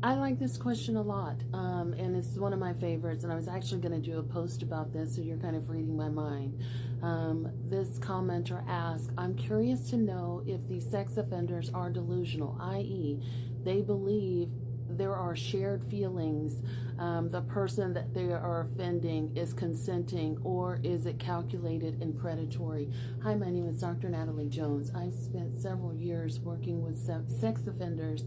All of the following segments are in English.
I like this question a lot, and it's one of my favorites. And I was actually going to do a post about this, so you're kind of reading my mind. This commenter asked, I'm curious to know if these sex offenders are delusional, i.e., they believe there are shared feelings. The person that they are offending is consenting, or is it calculated and predatory? Hi, my name is Dr. Natalie Jones. I've spent several years working with sex offenders.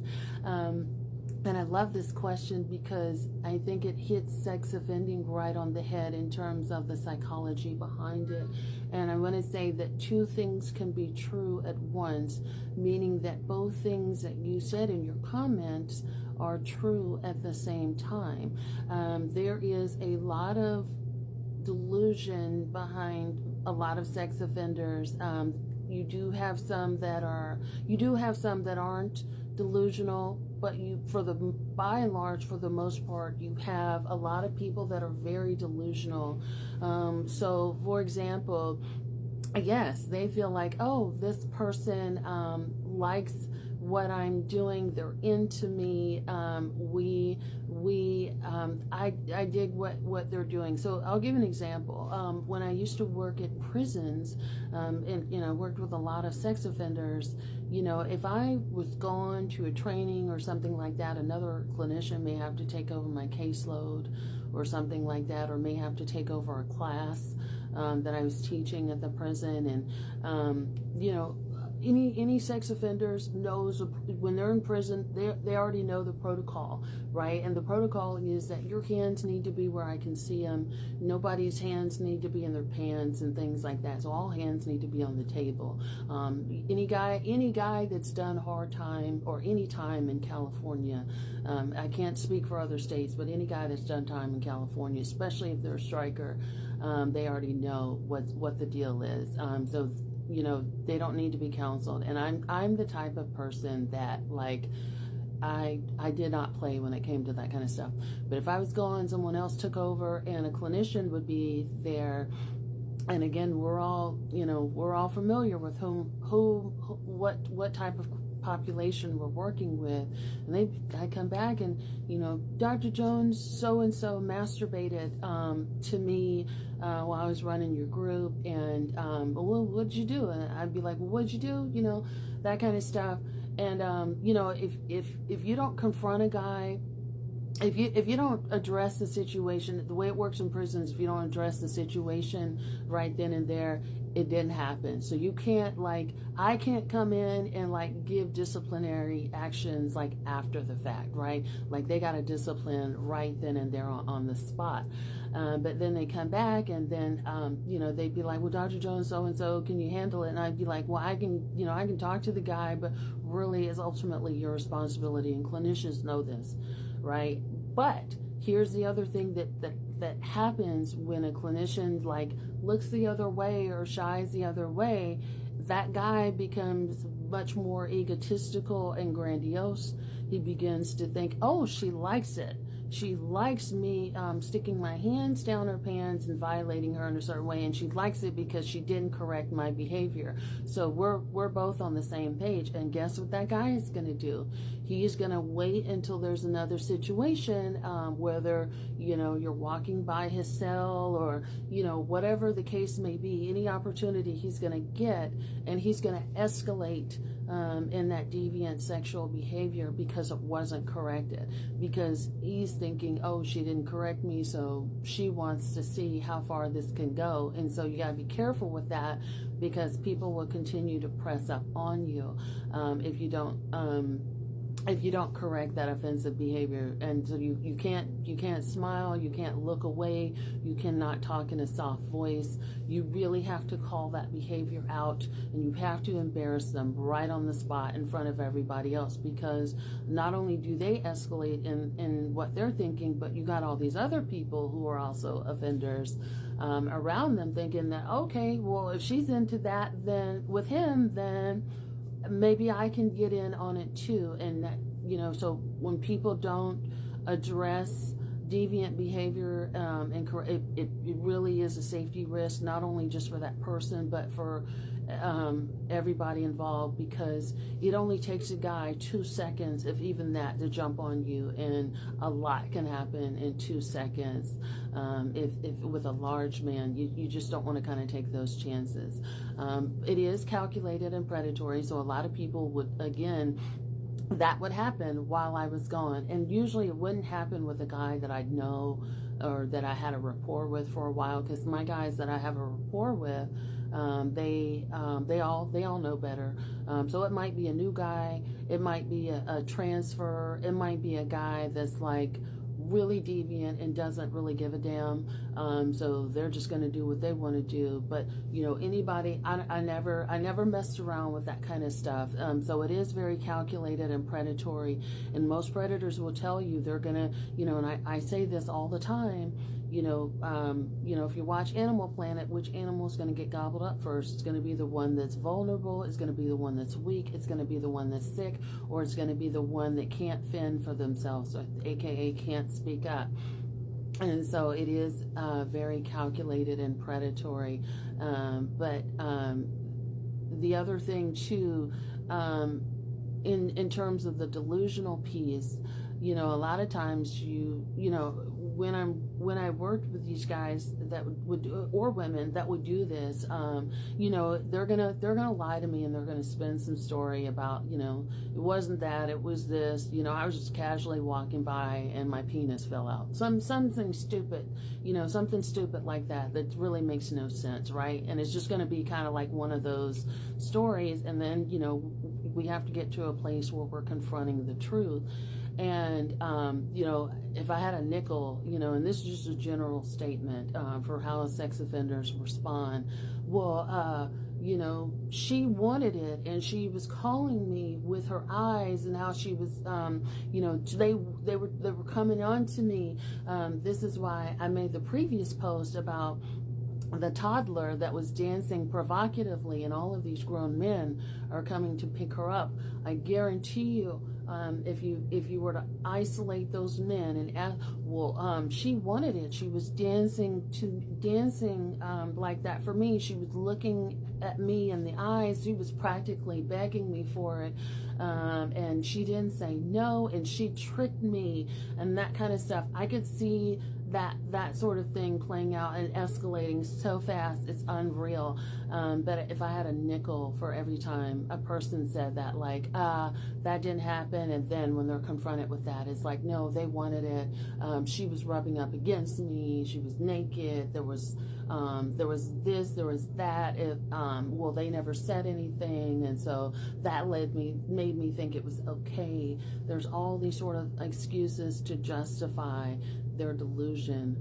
And I love this question because I think it hits sex offending right on the head in terms of the psychology behind it. And I want to say that two things can be true at once, meaning that both things that you said in your comments are true at the same time. There is a lot of delusion behind a lot of sex offenders. You do have some that aren't delusional, but by and large, for the most part, you have a lot of people that are very delusional. So for example, yes, they feel like, oh, this person likes what I'm doing. They're into me. I dig what they're doing. So I'll give an example. When I used to work at prisons, and worked with a lot of sex offenders, if I was going to a training or something like that, another clinician may have to take over my caseload or something like that, or may have to take over a class that I was teaching at the prison. And any sex offenders knows when they're in prison, they already know the protocol, right? And the protocol is that your hands need to be where I can see them. Nobody's hands need to be in their pants and things like that. So all hands need to be on the table. Any guy that's done hard time or any time in California, I can't speak for other states, but any guy that's done time in California, especially if they're a striker, they already know what the deal is. So they don't need to be counseled. And I'm the type of person that, like, I did not play when it came to that kind of stuff. But if I was gone, someone else took over, and a clinician would be there. And again, we're all familiar with what type of population we're working with. And I come back and, Dr. Jones, so-and-so masturbated to me while I was running your group. And, well, what'd you do? And I'd be like, well, what'd you do? That kind of stuff. And, if you don't confront a guy, if you don't address the situation, the way it works in prisons, if you don't address the situation right then and there, it didn't happen. So you can't, I can't come in and give disciplinary actions after the fact, right? Like they got to discipline right then and there on the spot. But then they come back and then, they'd be like, well, Dr. Jones, so-and-so, can you handle it? And I'd be like, well, I can talk to the guy, but really it's ultimately your responsibility. And clinicians know this, right? But here's the other thing that happens when a clinician looks the other way or shies the other way. That guy becomes much more egotistical and grandiose. He begins to think, oh, she likes it. She likes me sticking my hands down her pants and violating her in a certain way, and she likes it because she didn't correct my behavior. So we're both on the same page. And guess what that guy is going to do? He is going to wait until there's another situation, whether you're walking by his cell or whatever the case may be. Any opportunity he's going to get, and he's going to escalate in that deviant sexual behavior because it wasn't corrected, because he's thinking, oh, she didn't correct me, so she wants to see how far this can go. And so you got to be careful with that, because people will continue to press up on you if you don't correct that offensive behavior. And so you can't smile, you can't look away, you cannot talk in a soft voice. You really have to call that behavior out, and you have to embarrass them right on the spot in front of everybody else, because not only do they escalate in what they're thinking, but you got all these other people who are also offenders around them thinking that, okay, well, if she's into that, then with him, then maybe I can get in on it too. And that, so when people don't address deviant behavior, it really is a safety risk, not only just for that person, but for everybody involved, because it only takes a guy 2 seconds, if even that, to jump on you, and a lot can happen in 2 seconds. If with a large man, you just don't want to kind of take those chances. It is calculated and predatory, so a lot of people would, again, that would happen while I was gone. And usually it wouldn't happen with a guy that I'd know or that I had a rapport with for a while, because my guys that I have a rapport with, they all know better. So it might be a new guy, it might be a transfer, it might be a guy that's like really deviant and doesn't really give a damn. So they're just going to do what they want to do. But anybody, I never messed around with that kind of stuff. So it is very calculated and predatory, and most predators will tell you they're gonna, and I say this all the time. If you watch Animal Planet, which animal is going to get gobbled up first? It's going to be the one that's vulnerable, it's going to be the one that's weak, it's going to be the one that's sick, or it's going to be the one that can't fend for themselves, aka can't speak up. And so it is very calculated and predatory. But the other thing too, in terms of the delusional piece, a lot of times when I worked with these guys that would do, or women that would do this, they're gonna lie to me, and they're gonna spin some story about, it wasn't that, it was this, I was just casually walking by and my penis fell out. Something stupid, something stupid like that really makes no sense, right? And it's just gonna be kind of like one of those stories, and then we have to get to a place where we're confronting the truth. And, if I had a nickel, and this is just a general statement for how sex offenders respond. Well, she wanted it, and she was calling me with her eyes, and how she was, they were coming on to me. This is why I made the previous post about the toddler that was dancing provocatively, and all of these grown men are coming to pick her up. I guarantee you, if you were to isolate those men and she wanted it. She was dancing like that for me. She was looking at me in the eyes. She was practically begging me for it, and she didn't say no, and she tricked me and that kind of stuff. I could see that sort of thing playing out and escalating so fast, it's unreal. But if I had a nickel for every time a person said that, like, that didn't happen, and then when they're confronted with that, it's like, no, they wanted it. She was rubbing up against me, she was naked, there was this, there was that. Well, they never said anything, and so that made me think it was okay. There's all these sort of excuses to justify their delusion,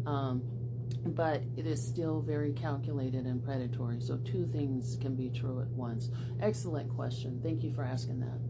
but it is still very calculated and predatory. So two things can be true at once. Excellent question. Thank you for asking that.